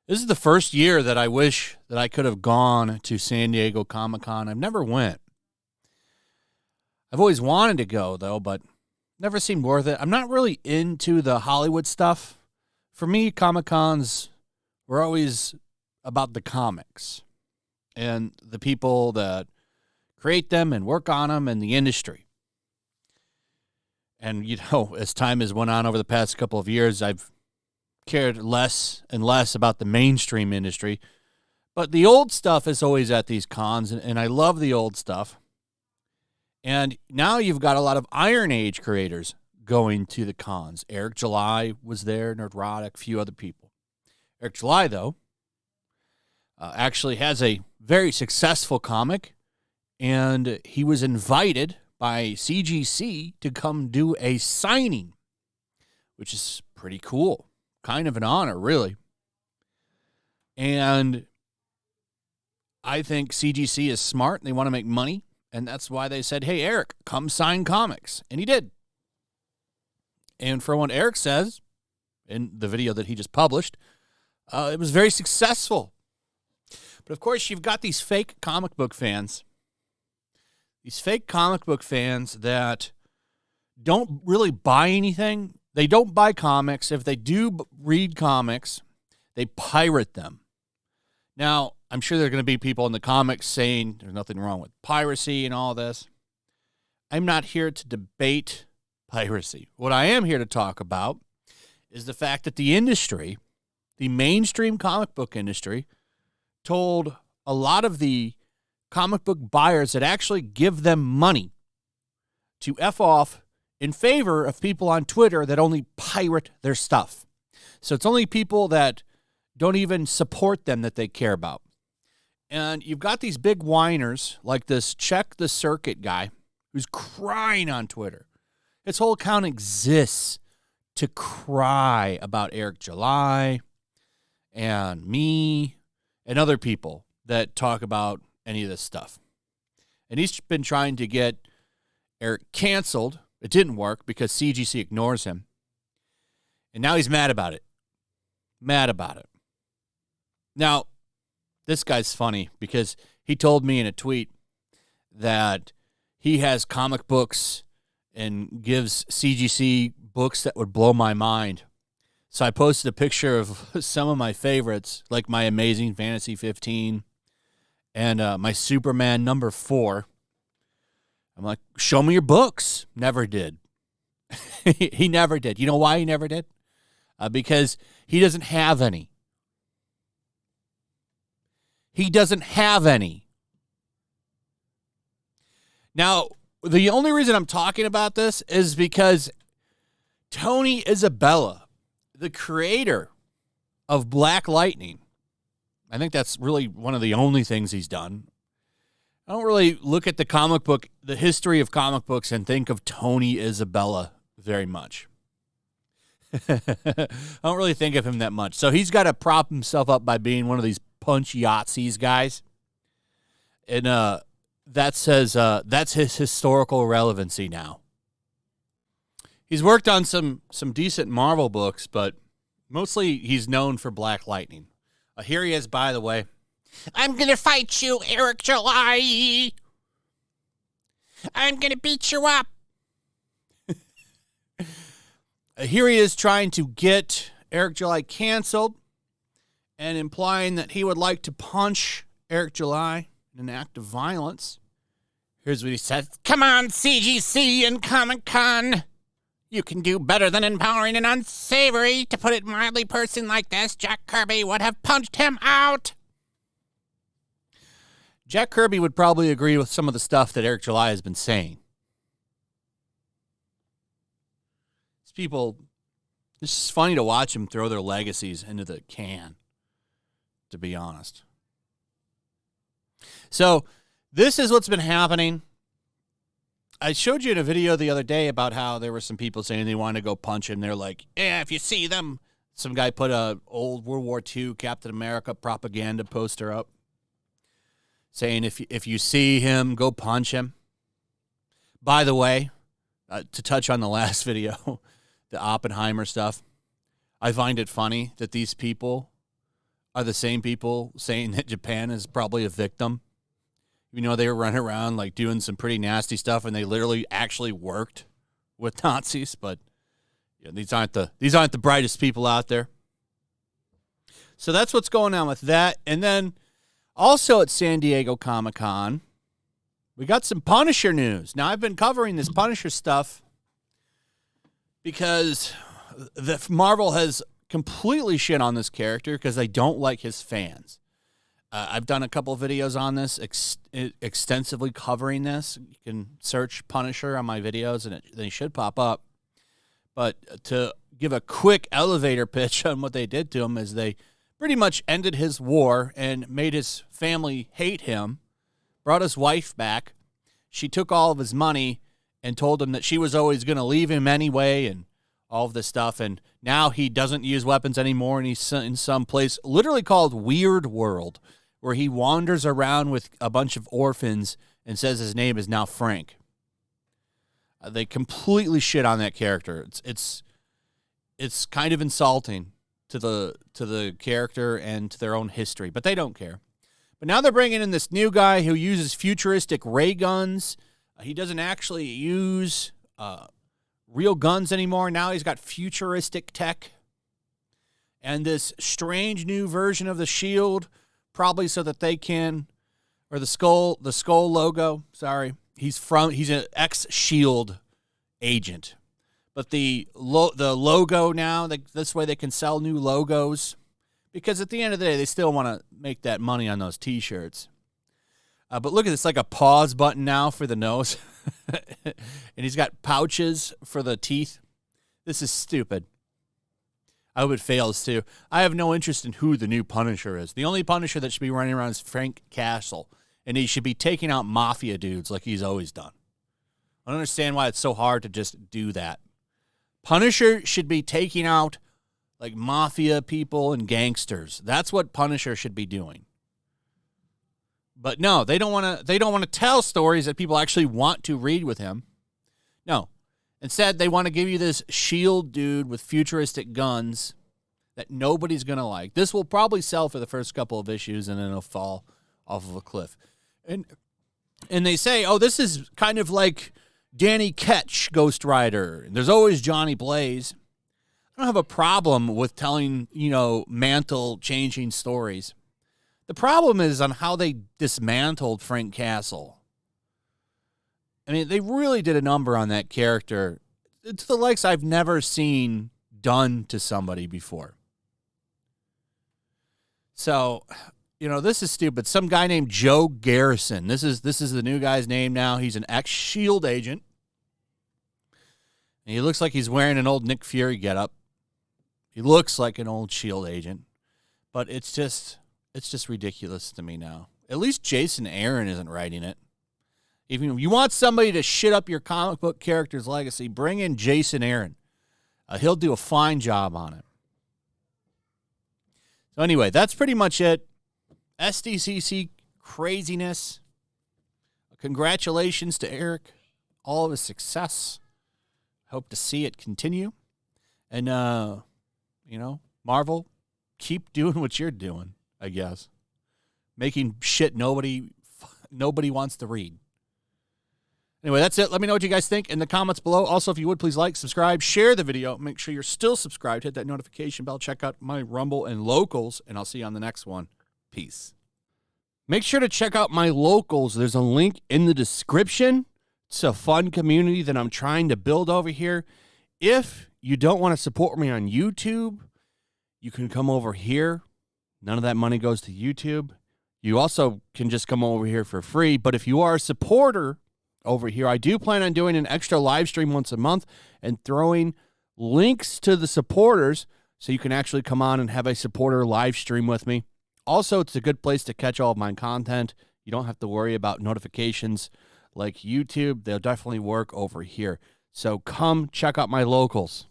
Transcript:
This is the first year that I wish that I could have gone to San Diego Comic-Con. I've never went. I've always wanted to go, though, but never seemed worth it. I'm not really into the Hollywood stuff. For me, Comic-Cons were always about the comics and the people that create them and work on them and the industry. And, you know, as time has went on over the past couple of years, I've cared less and less about the mainstream industry. But the old stuff is always at these cons, and I love the old stuff. And now you've got a lot of Iron Age creators going to the cons. Eric July was there, Nerdrotic, a few other people. Eric July, though, actually has a very successful comic, and he was invited by CGC to come do a signing, which is pretty cool. Kind of an honor, really. And I think CGC is smart, and they want to make money, and that's why they said, hey, Eric, come sign comics. And he did. And from what Eric says in the video that he just published, it was very successful. But, of course, you've got these fake comic book fans. These fake comic book fans that don't really buy anything. They don't buy comics. If they do read comics, they pirate them. Now, I'm sure there are going to be people in the comments saying there's nothing wrong with piracy and all this. I'm not here to debate piracy. What I am here to talk about is the fact that the industry, the mainstream comic book industry, told a lot of the comic book buyers that actually give them money to F off in favor of people on Twitter that only pirate their stuff. So it's only people that don't even support them that they care about. And you've got these big whiners like this Check the Circuit guy who's crying on Twitter. His whole account exists to cry about Eric July and me and other people that talk about any of this stuff. And he's been trying to get Eric canceled. It didn't work because CGC ignores him. And now he's mad about it. Mad about it. Now, this guy's funny because he told me in a tweet that he has comic books and gives CGC books that would blow my mind. So I posted a picture of some of my favorites, like my Amazing Fantasy 15 and my Superman number 4. I'm like, show me your books. Never did. He never did. You know why he never did? Because he doesn't have any. He doesn't have any. Now, the only reason I'm talking about this is because Tony Isabella, the creator of Black Lightning, I think that's really one of the only things he's done. I don't really look at the history of comic books and think of Tony Isabella very much. I don't really think of him that much. So he's got to prop himself up by being one of these punch Yahtzees guys. And that's his historical relevancy now. He's worked on some decent Marvel books, but mostly he's known for Black Lightning. Here he is, by the way. I'm going to fight you, Eric July. I'm going to beat you up. Here he is trying to get Eric July canceled and implying that he would like to punch Eric July in an act of violence. Here's what he says. Come on, CGC and Comic-Con. You can do better than empowering an unsavory, to put it mildly, person like this. Jack Kirby would have punched him out. Jack Kirby would probably agree with some of the stuff that Eric July has been saying. These people, it's just funny to watch them throw their legacies into the can, to be honest. So, this is what's been happening. I showed you in a video the other day about how there were some people saying they wanted to go punch him. They're like, yeah, if you see them. Some guy put a old World War II Captain America propaganda poster up saying if you see him, go punch him. By the way, to touch on the last video, the Oppenheimer stuff, I find it funny that these people are the same people saying that Japan is probably a victim. You know, they were running around like doing some pretty nasty stuff, and they literally actually worked with Nazis. But yeah, these aren't the brightest people out there. So that's what's going on with that. And then also at San Diego Comic-Con, we got some Punisher news. Now, I've been covering this Punisher stuff because Marvel has completely shit on this character because they don't like his fans. I've done a couple of videos on this, extensively covering this. You can search Punisher on my videos, and they should pop up. But to give a quick elevator pitch on what they did to him is they pretty much ended his war and made his family hate him, brought his wife back. She took all of his money and told him that she was always going to leave him anyway and all of this stuff. And now he doesn't use weapons anymore, and he's in some place literally called Weird World, where he wanders around with a bunch of orphans and says his name is now Frank. They completely shit on that character. It's kind of insulting to the character and to their own history, but they don't care. But now they're bringing in this new guy who uses futuristic ray guns. He doesn't actually use real guns anymore. Now he's got futuristic tech. And this strange new version of the shield, probably so that they can, or the skull logo, sorry. He's an ex-SHIELD agent. But the logo now, this way they can sell new logos. Because at the end of the day, they still want to make that money on those T-shirts. But look at this, like a pause button now for the nose. And he's got pouches for the teeth. This is stupid. I hope it fails too. I have no interest in who the new Punisher is. The only Punisher that should be running around is Frank Castle. And he should be taking out mafia dudes like he's always done. I don't understand why it's so hard to just do that. Punisher should be taking out like mafia people and gangsters. That's what Punisher should be doing. But no, they don't want to tell stories that people actually want to read with him. No. Instead, they want to give you this SHIELD dude with futuristic guns that nobody's going to like. This will probably sell for the first couple of issues, and then it'll fall off of a cliff. And they say, oh, this is kind of like Danny Ketch, Ghost Rider. And there's always Johnny Blaze. I don't have a problem with telling, mantle-changing stories. The problem is on how they dismantled Frank Castle. I mean, they really did a number on that character. It's the likes I've never seen done to somebody before. So, this is stupid. Some guy named Joe Garrison. This is the new guy's name now. He's an ex-SHIELD agent. And he looks like he's wearing an old Nick Fury getup. He looks like an old SHIELD agent. But it's just ridiculous to me now. At least Jason Aaron isn't writing it. If you want somebody to shit up your comic book character's legacy, bring in Jason Aaron. He'll do a fine job on it. So anyway, that's pretty much it. SDCC craziness. Congratulations to Eric. All of his success. Hope to see it continue. And, Marvel, keep doing what you're doing, I guess. Making shit nobody wants to read. Anyway, that's it. Let me know what you guys think in the comments below. Also, if you would, please like, subscribe, share the video. Make sure you're still subscribed. Hit that notification bell. Check out my Rumble and Locals, and I'll see you on the next one. Peace. Make sure to check out my Locals. There's a link in the description. It's a fun community that I'm trying to build over here. If you don't want to support me on YouTube, you can come over here. None of that money goes to YouTube. You also can just come over here for free. But if you are a supporter over here, I do plan on doing an extra live stream once a month and throwing links to the supporters so you can actually come on and have a supporter live stream with me. Also, it's a good place to catch all of my content. You don't have to worry about notifications like YouTube. They'll definitely work over here. So come check out my Locals.